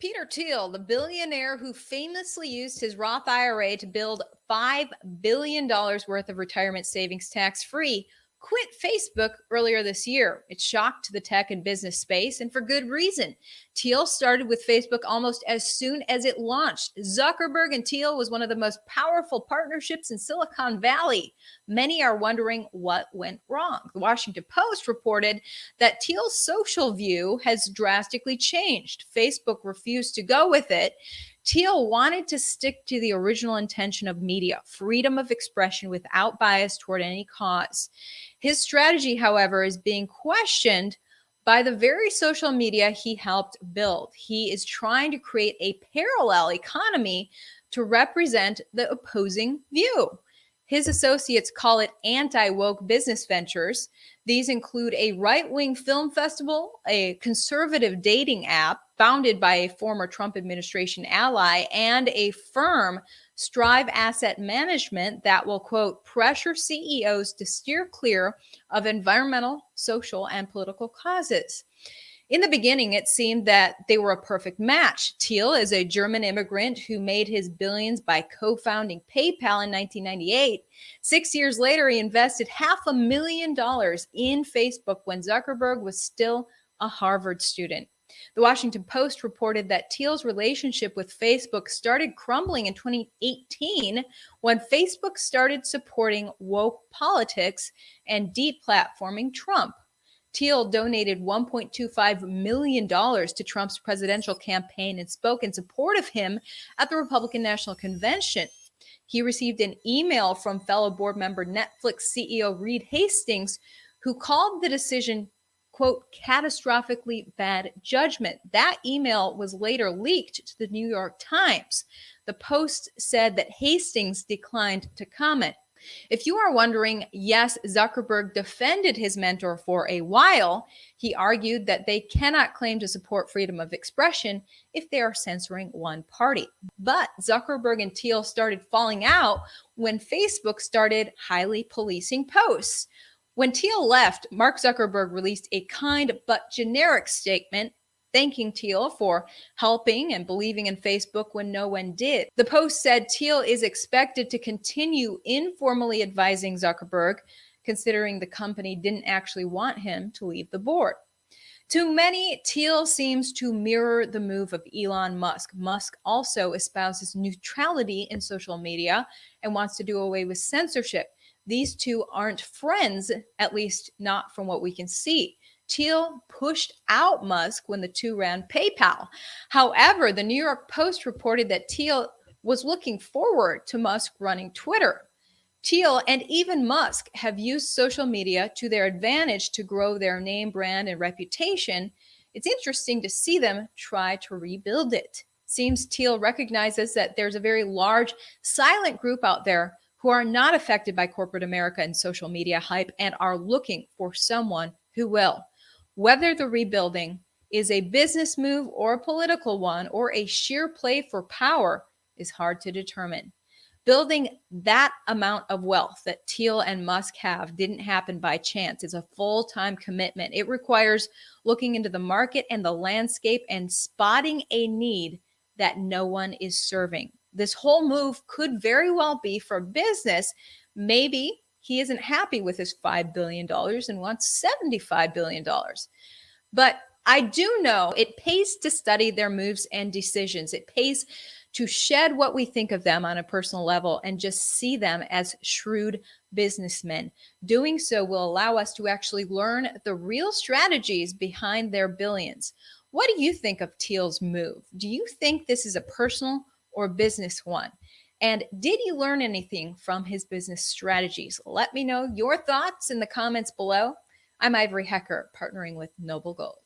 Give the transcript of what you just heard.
Peter Thiel, the billionaire who famously used his Roth IRA to build $5 billion worth of retirement savings tax free, quit Facebook earlier this year. It shocked the tech and business space, and for good reason. Thiel started with Facebook almost as soon as it launched. Zuckerberg and Thiel was one of the most powerful partnerships in Silicon Valley. Many are wondering what went wrong. The Washington Post reported that Thiel's social view has drastically changed. Facebook refused to go with it. Thiel wanted to stick to the original intention of media, freedom of expression without bias toward any cause. His strategy, however, is being questioned by the very social media he helped build. He is trying to create a parallel economy to represent the opposing view. His associates call it anti-woke business ventures. These include a right-wing film festival, a conservative dating app founded by a former Trump administration ally, and a firm, Strive Asset Management, that will, quote, pressure CEOs to steer clear of environmental, social, and political causes. In the beginning, it seemed that they were a perfect match. Thiel is a German immigrant who made his billions by co-founding PayPal in 1998. 6 years later, he invested $500,000 in Facebook when Zuckerberg was still a Harvard student. The Washington Post reported that Thiel's relationship with Facebook started crumbling in 2018 when Facebook started supporting woke politics and deplatforming Trump. Thiel donated $1.25 million to Trump's presidential campaign and spoke in support of him at the Republican National Convention. He received an email from fellow board member Netflix CEO Reed Hastings, who called the decision, quote, catastrophically bad judgment. That email was later leaked to the New York Times. The Post said that Hastings declined to comment. If you are wondering, yes, Zuckerberg defended his mentor for a while. He argued that they cannot claim to support freedom of expression if they are censoring one party. But Zuckerberg and Thiel started falling out when Facebook started highly policing posts. When Thiel left, Mark Zuckerberg released a kind but generic statement thanking Thiel for helping and believing in Facebook when no one did. The Post said Thiel is expected to continue informally advising Zuckerberg, considering the company didn't actually want him to leave the board. To many, Thiel seems to mirror the move of Elon Musk. Musk also espouses neutrality in social media and wants to do away with censorship. These two aren't friends, at least not from what we can see. Thiel pushed out Musk when the two ran PayPal. However, the New York Post reported that Thiel was looking forward to Musk running Twitter. Thiel and even Musk have used social media to their advantage to grow their name, brand, and reputation. It's interesting to see them try to rebuild it. Seems Thiel recognizes that there's a very large silent group out there who are not affected by corporate America and social media hype and are looking for someone who will. Whether the rebuilding is a business move or a political one or a sheer play for power is hard to determine. Building that amount of wealth that Thiel and Musk have didn't happen by chance. It's a full-time commitment. It requires looking into the market and the landscape and spotting a need that no one is serving. This whole move could very well be for business. Maybe he isn't happy with his $5 billion and wants $75 billion. But I do know it pays to study their moves and decisions. It pays to shed what we think of them on a personal level and just see them as shrewd businessmen. Doing so will allow us to actually learn the real strategies behind their billions. What do you think of Thiel's move? Do you think this is a personal or business one? And did you learn anything from his business strategies? Let me know your thoughts in the comments below. I'm Ivory Hecker, partnering with Noble Gold.